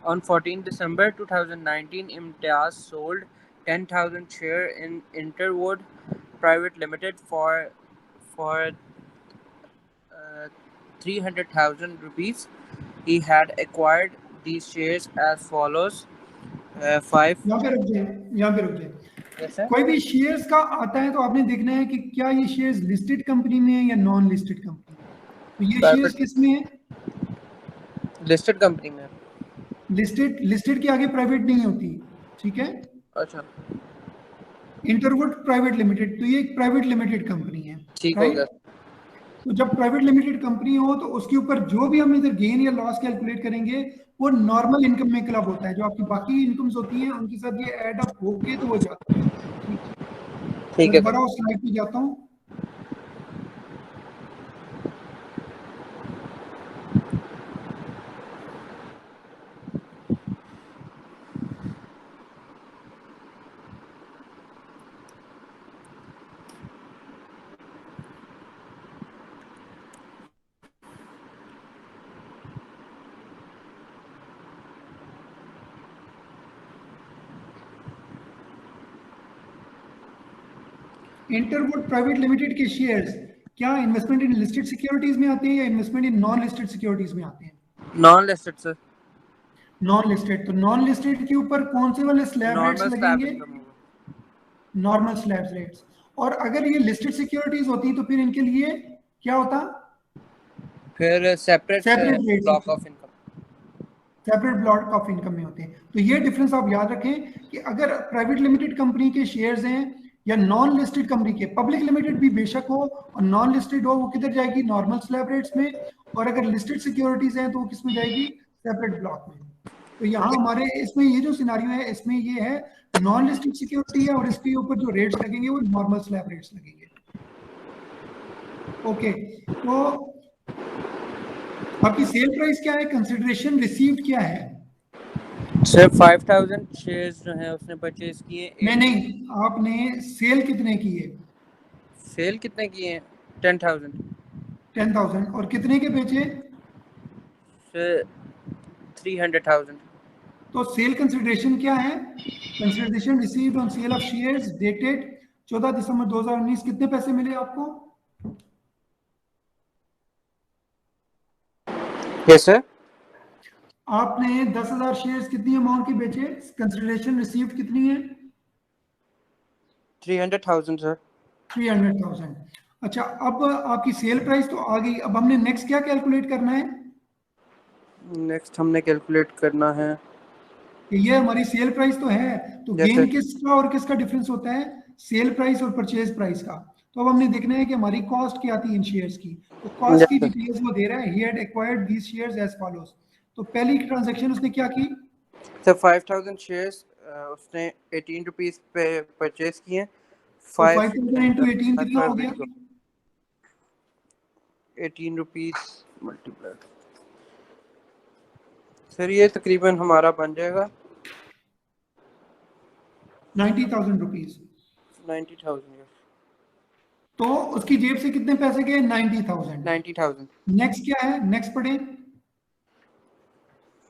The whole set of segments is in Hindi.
On 14 December 2019, Imtiaz sold 10,000 shares in Interwood Private Limited for 300,000 rupees. He had acquired these shares as follows: five. यहाँ पे रुक जाए, यहाँ पे रुक जाए। Yes, sir. कोई भी शेयर्स का आता है तो आपने देखना है कि क्या ये शेयर्स लिस्टेड कंपनी में है या नॉन लिस्टेड कंपनी में। तो ये शेयर्स किस में है? लिस्टेड कंपनी में। लिस्टेड के आगे प्राइवेट नहीं होती, ठीक है। अच्छा, इंटरवुड प्राइवेट लिमिटेड, तो ये एक प्राइवेट लिमिटेड कंपनी है, ठीक हो गया। तो जब प्राइवेट लिमिटेड कंपनी हो तो उसके ऊपर जो भी हम इधर गेन या लॉस कैलकुलेट करेंगे वो नॉर्मल इनकम में क्लब होता है। जो आपकी बाकी इनकम्स होती हैं उनके साथ ये ऐड अप होके तो वो जाती है, ठीक है। दोबारा उस स्लाइड पे जाता हूँ। इंटरवुड प्राइवेट लिमिटेड के शेयर्स क्या इन्वेस्टमेंट इन लिस्टेड सिक्योरिटीज में आते हैं या investment in non listed securities में आते हैं? Non listed sir. Non listed, तो नॉन लिस्टेड के ऊपर कौन से वाले स्लैब रेट्स लगेंगे? Normal slab rates. और अगर ये लिस्टेड सिक्योरिटीज होती तो फिर इनके लिए क्या होता? फिर separate block of income, separate block of income में होते हैं। तो ये डिफरेंस आप याद रखें कि अगर प्राइवेट लिमिटेड कंपनी के शेयर्स हैं या नॉन लिस्टेड कंपनी के, पब्लिक लिमिटेड भी बेशक हो और नॉन लिस्टेड हो, वो किधर जाएगी? नॉर्मल स्लैब रेट्स में। और अगर लिस्टेड सिक्योरिटीज हैं तो वो किस में जाएगी? सेपरेट ब्लॉक में। तो यहाँ हमारे इसमें ये जो सिनारियो है इसमें ये है नॉन लिस्टेड सिक्योरिटी है और इसके ऊपर जो रेट्स लगेंगे वो नॉर्मल स्लैब रेट्स लगेंगे। ओके, तो आपकी सेल प्राइस क्या है? कंसिडरेशन रिसीव्ड क्या है? सर 5,000 शेयर्स जो है उसने परचेज किए। नहीं, आपने सेल कितने किए? सेल कितने किए? 10,000। 10,000। और कितने के बेचे? सर 300,000। तो सेल कंसिडरेशन क्या है? Consideration received on sale of shares dated 14 दिसंबर 2019। कितने पैसे मिले आपको? Yes sir. आपने 10,000 शेयर्स कितनी अमाउंट के बेचे? कंसिडरेशन रिसीव्ड कितनी है? 300,000 सर। 300,000। अच्छा, अब आपकी सेल प्राइस तो आ गई। अब हमने नेक्स्ट क्या कैलकुलेट करना है? नेक्स्ट हमने कैलकुलेट करना है कि ये हमारी सेल प्राइस तो है, तो गेन किसका और किसका डिफरेंस होता है? सेल प्राइस और परचेज प्राइस का। तो अब हमने देखना है कि हमारी कॉस्ट क्या थी इन शेयर्स की। तो कॉस्ट की डिटेल्स वो दे रहा है। He had acquired these shares as follows. तो पहली ट्रांजैक्शन उसने क्या की? सर 5,000 शेयर्स उसने 18 रुपीस पे परचेज किए। 5,000 into 18 कितना हो गया? 18 रुपीस मल्टीप्लाइड। सर ये तकरीबन हमारा बन जाएगा 90,000 रुपीज। 90,000। तो उसकी जेब से कितने पैसे गए? 90,000। 90,000। नेक्स्ट क्या है? नेक्स्ट पढ़े।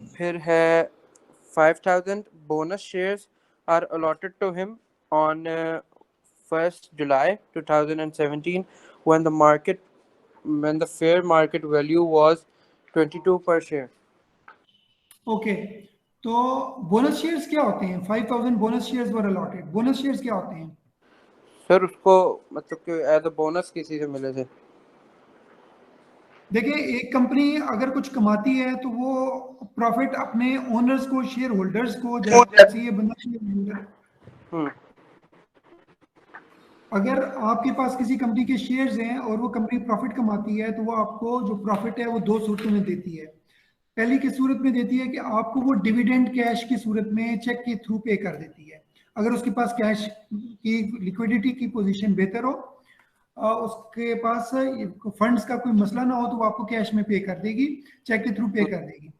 फिर है 5,000 bonus shares are allotted to him on 1st July 2017 when the fair market value was 22 per share. Okay, तो बोनस शेयर्स क्या होते हैं? 5,000 बोनस शेयर्स वर अलॉटेड। बोनस शेयर्स क्या होते हैं? सर उसको मतलब कि एज अ बोनस किसी से मिले थे। देखिए, एक कंपनी अगर कुछ कमाती है तो वो प्रॉफिट अपने ओनर्स को, शेयर होल्डर्स को, जैसे ये बंदा शेयर होल्डर, अगर आपके पास किसी कंपनी के शेयर्स हैं और वो कंपनी प्रॉफिट कमाती है तो वो आपको जो प्रॉफिट है वो दो सूरतों में देती है। पहली की सूरत में देती है कि आपको वो डिविडेंड कैश की सूरत में चेक के थ्रू पे कर देती है। अगर उसके पास कैश की लिक्विडिटी की पोजीशन बेहतर हो, उसके पास फंड्स का कोई मसला ना हो, तो वो आपको कैश में पे कर देगी, चेक के थ्रू पे कर देगी।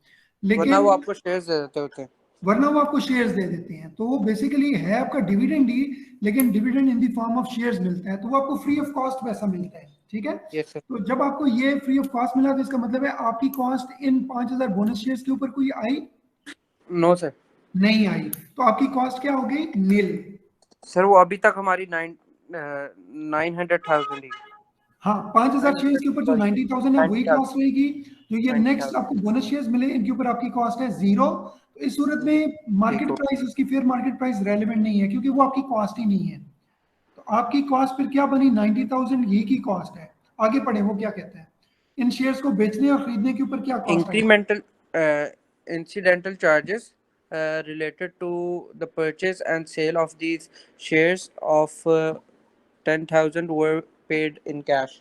लेकिन वरना वो आपको शेयर्स दे देते होते हैं। वरना वो आपको शेयर्स दे देते हैं। तो वो बेसिकली है आपका डिविडेंड ही, लेकिन dividend in the form of shares मिलता है, तो वो आपको फ्री ऑफ कॉस्ट पैसा मिलता है। ठीक है, तो जब आपको ये फ्री ऑफ कॉस्ट मिला तो इसका मतलब है आपकी कॉस्ट इन 5,000 बोनस शेयर्स के ऊपर कोई आई? No sir. नहीं आई, तो आपकी कॉस्ट क्या हो गई? नील। सर वो अभी तक हमारी 900,000 ही। हाँ, 5000 शेयर्स 900, के ऊपर जो सॉरी, 90,000 है वही 90,000, कॉस्ट रहेगी। जो ये नेक्स्ट 90,000। आपको बोनस शेयर्स मिले इनके ऊपर आपकी कॉस्ट है जीरो। तो इस सूरत में ठीक मार्केट हो। प्राइस, उसकी फेयर मार्केट प्राइस रेलेवेंट नहीं है, क्योंकि वो आपकी कॉस्ट ही नहीं है। तो आपकी कॉस्ट फिर क्या बनी? 90,000 ये की कॉस्ट है। आगे पढ़े, वो क्या कहते हैं? इन शेयर्स को बेचने और खरीदने के ऊपर क्या cost I? Incremental incidental charges related to the purchase and sale of these shares of 10,000 were paid in cash।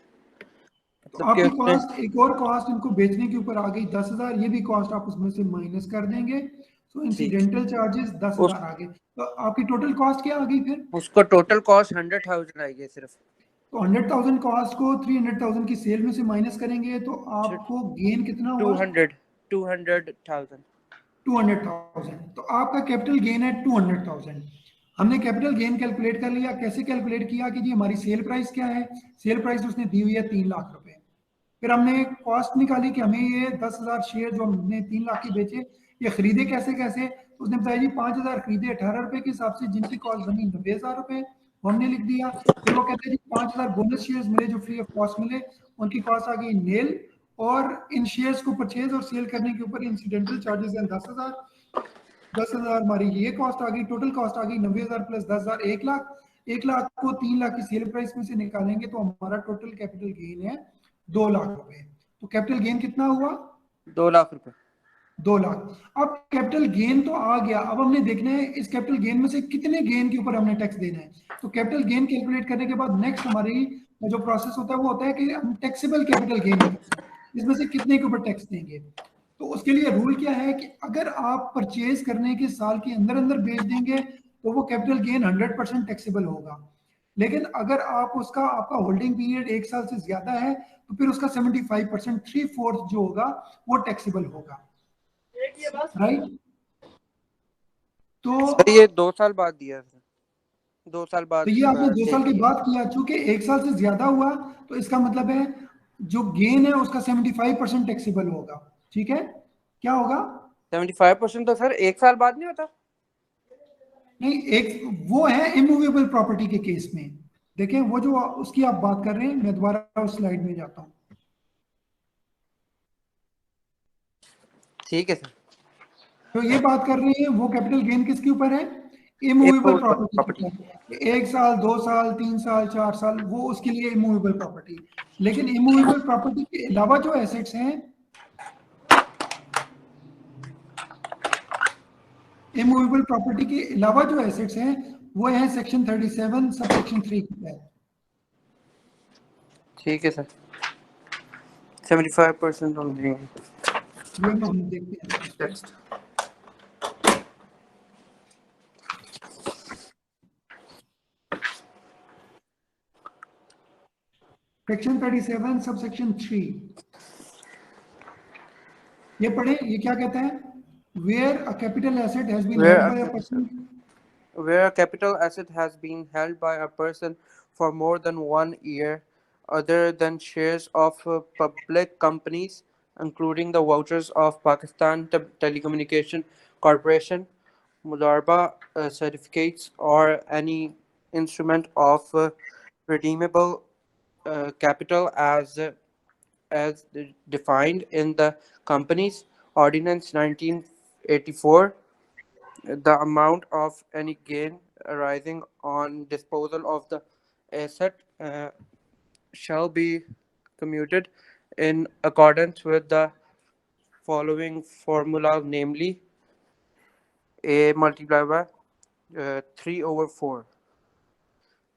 तो मतलब कि आपकी उसने कॉस्ट, एक और कॉस्ट इनको बेचने के ऊपर आ गई 10,000, ये भी कॉस्ट आप उसमें से माइनस कर देंगे। सो ठीक, इंसिडेंटल चार्जेस उस 10,000 आ गए। तो आपकी टोटल कॉस्ट क्या आ गई फिर? उसको टोटल कॉस्ट 100,000 आएगी सिर्फ। तो 100,000 कॉस्ट को 300,000 की सेल में से माइनस करेंगे तो आपको गेन कितना टू हुआ? हंड्रेड 200,000। 200,000। तो आपका कैपिटल गेन है 200,000। हमने कैपिटल गेन कैलकुलेट कर लिया। कैसे कैलकुलेट किया कि जी हमारी सेल प्राइस क्या है? सेल प्राइस उसने दी हुई है 3 लाख रुपए। फिर हमने कॉस्ट निकाली कि हमें ये 10,000 शेयर जो हमने 3 लाख के बेचे, ये खरीदे कैसे कैसे? तो उसने बताया जी 5,000 खरीदे 18 रुपए के हिसाब से, जिनकी कॉस्ट बनी 90,000 रुपए, वो हमने लिख दिया। फिर वो कहते हैं जी 5,000 बोनस शेयर्स मिले जो फ्री ऑफ कॉस्ट मिले, उनकी कॉस्ट आ गई नेल। और इन शेयर्स को परचेज और सेल करने के ऊपर इंसिडेंटल चार्जेस हैं 10,000। 10,000 हमारी ये कॉस्ट आ गई। टोटल कॉस्ट आ गई 90,000 प्लस 10,000, 1 लाख। 1 लाख को 3 लाख की सेल प्राइस में से निकालेंगे तो हमारा टोटल कैपिटल गेन है 2 लाख रुपए। तो कैपिटल गेन कितना हुआ? 2 लाख रुपए। 2 लाख। अब कैपिटल गेन तो आ गया, अब हमने देखना है इस कैपिटल गेन में से कितने गेन के ऊपर हमने टैक्स देना है। तो कैपिटल गेन कैलकुलेट करने के बाद नेक्स्ट हमारी जो प्रोसेस होता है वो होता है कि हम टैक्सेबल कैपिटल गेन निकालें, इसमें से कितने के ऊपर टैक्स देंगे। तो उसके लिए रूल क्या है कि अगर आप परचेज करने के साल के अंदर अंदर बेच देंगे तो वो कैपिटल गेन 100% टैक्सेबल होगा। लेकिन अगर आप उसका, आपका होल्डिंग पीरियड 1 साल से ज्यादा है तो फिर उसका 75%, 3/4 जो होगा वो टैक्सेबल होगा। राइट? तो सर ये 2 साल बाद दिया सर, 2 साल तो बाद ये आपने 2 साल के देंगे। बाद किया, चूंकि 1 साल से ज्यादा हुआ तो इसका मतलब है जो गेन है उसका 75% टैक्सेबल होगा। ठीक है? क्या होगा? 75% तो सर 1 साल बाद नहीं होता। नहीं, एक वो है इमूवेबल प्रॉपर्टी के केस में। देखें वो जो उसकी आप बात कर रहे हैं, मैं दोबारा उस स्लाइड में जाता हूं। ठीक है सर। तो ये बात कर रहे हैं वो कैपिटल गेन किसके ऊपर है? इमूवेबल प्रॉपर्टी के प्रॉपर्टी। ऊपर। 1 साल, 2 साल, 3 साल, 4 साल, वो उसके लिए इमूवेबल प्रॉपर्टी। लेकिन इमूवेबल प्रॉपर्टी के अलावा जो एसेट्स हैं, इमूवेबल प्रॉपर्टी के अलावा जो एसेट्स हैं वो है सेक्शन 37 सब सेक्शन 3 के तहत। ठीक है सर। 75% ऑन ये हम देखते हैं इस पे। टेक्स्ट। सेक्शन 37 सब सेक्शन 3, ये पढ़े, ये क्या कहता है? Where a capital asset has been Where held a by a capital person. where a capital asset has been held by a person for more than 1 year, other than shares of public companies, including the vouchers of Pakistan Telecommunication Corporation, Mudarba certificates, or any instrument of redeemable capital as defined in the Companies Ordinance 1984. The amount of any gain arising on disposal of the asset shall be commuted in accordance with the following formula, namely A multiplied by 3/4,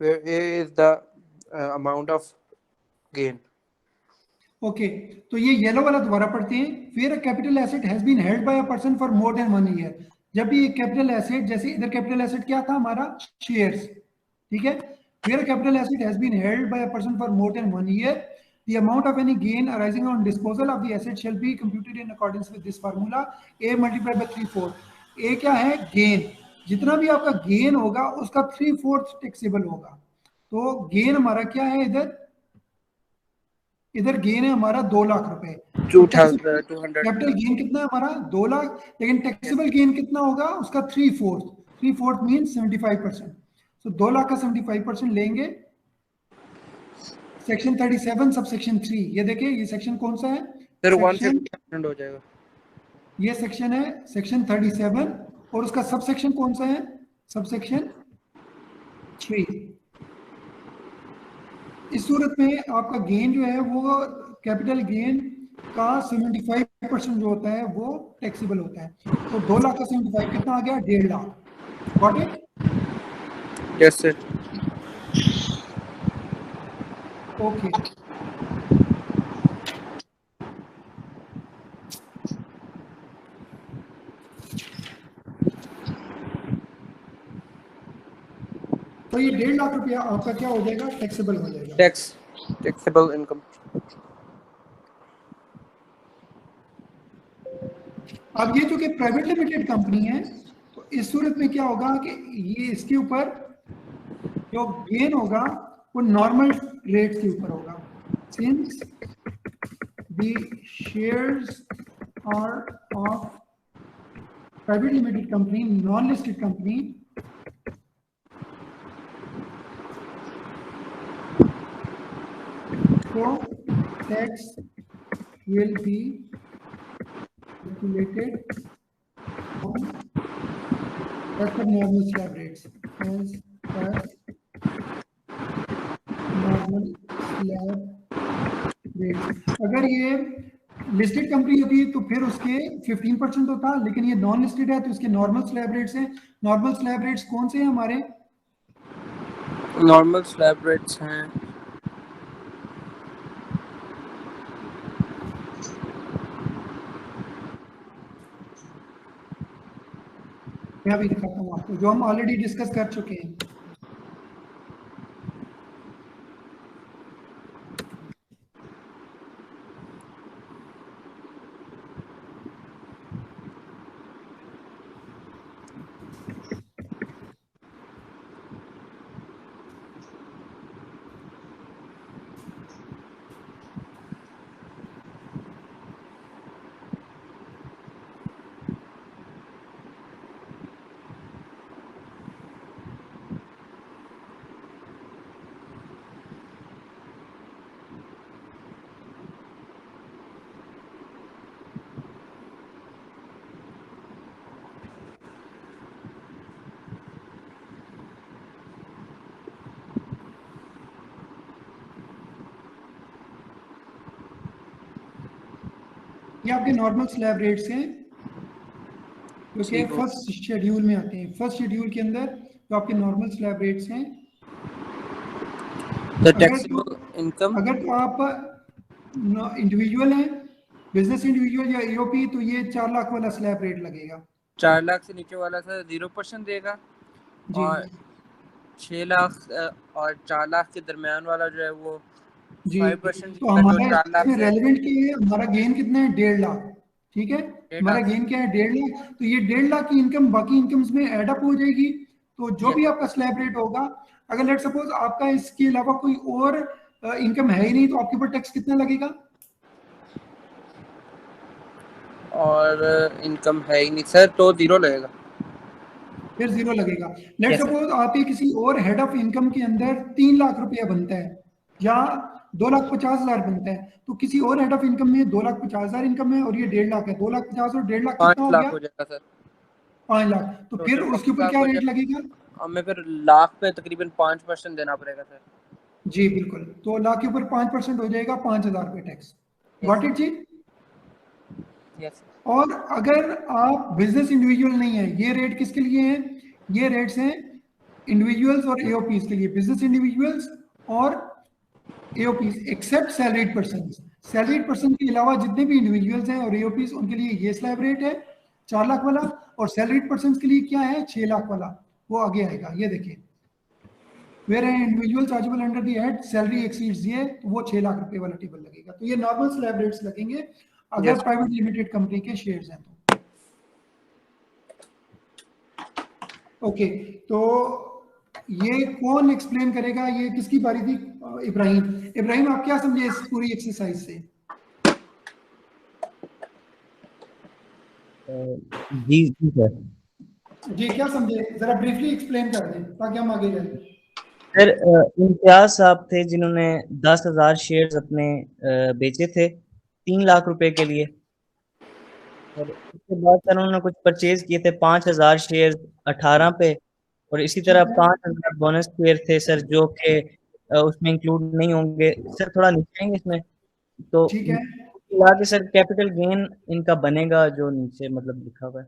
where A is the amount of gain. Okay, तो ये येलो वाला दोबारा पढ़ते हैं। Where a capital asset has been held by a person for more than 1 year. जब भी एक कैपिटल एसेट, जैसे इधर कैपिटल एसेट क्या था हमारा? शेयर्स। ठीक है? Where a capital asset has been held by a person for more than 1 year, the amount of any gain arising on disposal of the asset shall be computed in accordance with this formula, a multiplied by 3/4। a क्या है? गेन। जितना भी आपका गेन होगा उसका 3/4 टैक्सेबल होगा। तो गेन हमारा क्या है? इधर गेन है हमारा 2 लाख रुपए। 200 कैपिटल गेन कितना है हमारा 2 लाख, लेकिन टैक्सेबल गेन कितना होगा उसका 3/4 मीन 75%। तो 2 लाख का 75% लेंगे। सेक्शन 37 सब सेक्शन 3, ये देखिए ये सेक्शन कौन सा है सर? सेक्शन 150% हो जाएगा। ये सेक्शन है सेक्शन 37 और उसका सब सेक्शन कौन सा है सब सेक्शन 3। इस सूरत में आपका गेन जो है वो कैपिटल गेन का 75% जो होता है वो टैक्सेबल होता है। तो 2 लाख का 75 कितना आ गया 1.5 lakh. Got it? Yes sir. Okay. तो ये 1.5 लाख रुपया आपका क्या हो जाएगा टैक्सेबल हो जाएगा। Taxable income. अब ये चूंकि प्राइवेट लिमिटेड कंपनी है तो इस सूरत में क्या होगा कि ये इसके ऊपर जो गेन होगा वो नॉर्मल रेट के ऊपर होगा। Since the shares are of private limited company non listed company, so tax will be calculated on as per normal slab rates, as per normal slab rates। अगर ये लिस्टेड कंपनी होती तो फिर उसके 15% होता, लेकिन ये नॉन लिस्टेड है तो इसके नॉर्मल स्लैब रेट्स हैं। नॉर्मल स्लैब रेट्स कौन से हैं हमारे? नॉर्मल स्लैब रेट्स हैं मैं अभी दिखाता हूँ आपको जो हम ऑलरेडी डिस्कस कर चुके हैं। ये आपके नॉर्मल स्लैब रेट्स हैं जो कि फर्स्ट शेड्यूल में आते हैं। फर्स्ट शेड्यूल के अंदर जो आपके नॉर्मल स्लैब रेट्स हैं। अगर तो आप इंडिविजुअल हैं बिजनेस इंडिविजुअल या ईओपी तो ये 4 लाख वाला स्लैब रेट लगेगा। 4 लाख से नीचे वाला सर 0% देगा जी। और 6 लाख और 4 लाख के दरमियान वाला जो है वो जी 5% तो हमारा इसमें रेलेवेंट की है हमारा गेन कितना है 1.5 लाख। ठीक है, हमारा गेन क्या है 1.5 लाख। तो ये 1.5 लाख की इनकम बाकी इनकम्स में एड अप हो जाएगी। तो जो भी आपका स्लैब रेट होगा, अगर लेट सपोज आपका इसके अलावा कोई और इनकम है ही नहीं तो आपके ऊपर टैक्स कितना लगेगा? और इनकम है ही नहीं सर तो 0 लगेगा। फिर 0 लगेगा। लेट सपोज आपके किसी और हेड ऑफ इनकम के अंदर 3 लाख रुपया बनता है या 2,50,000 बनता है, तो किसी और हेड ऑफ इनकम में 2,50,000 इनकम है और ये 1.5 लाख है। 2,50,000 और 1.5 लाख कितना हो गया? हो जाएगा सर 5 लाख। तो फिर उसके ऊपर क्या रेट लगेगा? हमें फिर लाख पे तकरीबन 5% देना पड़ेगा सर। जी बिल्कुल, तो लाख के ऊपर 5% हो जाएगा 5,000 रुपये टैक्स। गॉट इट जी? यस। और अगर आप बिजनेस इंडिविजुअल नहीं है, ये रेट किसके लिए है? ये रेट्स हैं इंडिविजुअल्स और एओपीज के लिए। बिजनेस इंडिविजुअल्स और AOPs except salaried person. Salaried person के अलावा जितने भी इंडिविजुअल्स हैं और एओपीज उनके लिए ये स्लैब रेट है 4 लाख वाला, और सैलरीड पर्सन के लिए क्या है 6 लाख वाला, वो आगे आएगा। ये देखिए where an individual chargeable under the head salary exceeds ये, तो वो 6 लाख रुपए वाला टेबल लगेगा। तो ये नॉर्मल स्लैब रेट्स लगेंगे अगर प्राइवेट लिमिटेड कंपनी के शेयर्स हैं तो। ओके, तो ये कौन एक्सप्लेन करेगा? ये किसकी बारी थी? इब्राहिम। इब्राहिम आप क्या समझे इस पूरी एक्सरसाइज से? जी जी सर। जी क्या समझे, जरा ब्रीफली एक्सप्लेन कर दें ताकि हम आगे जाएं। सर इम्तियाज साहब थे जिन्होंने 10,000 शेयर्स अपने बेचे थे 3 लाख रुपए के लिए, और उसके बाद सर उन्होंने कुछ परचेज किए थे 5,000 शेयर्स 18 पे, और इसी तरह ठीक है 5,000 बोनस शेयर थे सर जो कि उसमें इंक्लूड नहीं होंगे। सर थोड़ा नीचे आएंगे इसमें, तो ठीक है मिला के सर कैपिटल गेन इनका बनेगा जो नीचे मतलब लिखा हुआ है।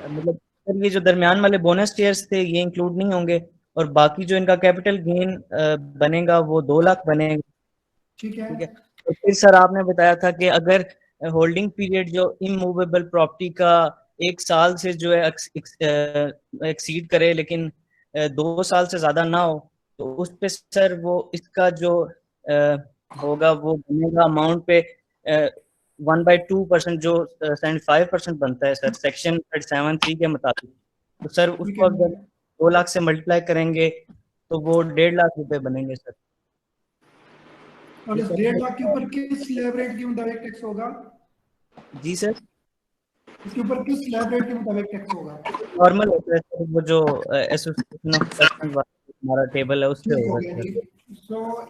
मतलब सर ये जो दरमियान वाले बोनस शेयर्स थे ये इंक्लूड नहीं होंगे, और बाकी जो इनका कैपिटल गेन बनेगा वो 2 लाख बनेगा। ठीक है ठीक है। तो फिर सर आपने बताया था कि अगर होल्डिंग पीरियड जो इमूवेबल प्रॉपर्टी का 1 साल से जो है एक्सीड करे लेकिन 2 साल से ज्यादा ना हो, तो उस पे सर वो इसका जो होगा वो बनेगा अमाउंट पे 1/2% जो 75% बनता है सर सेक्शन 37(3) के मुताबिक। तो सर ठीक उसको है। अगर 2 लाख से मल्टीप्लाई करेंगे तो वो 1.5 लाख रुपए बनेंगे सर। और इस 1.5 लाख के ऊपर किस स्लैब रेट के मुताबिक टैक्स होगा? जी सर। इसके ऊपर किस स्लैब रेट के मुताबिक टैक्स होगा? नॉर्मल होता है सर, वो जो एसोसिएशन ऑफ कस्टमर्स वाला हमारा टेबल है उस पे ठीक हो होगा गया सर। जी। सो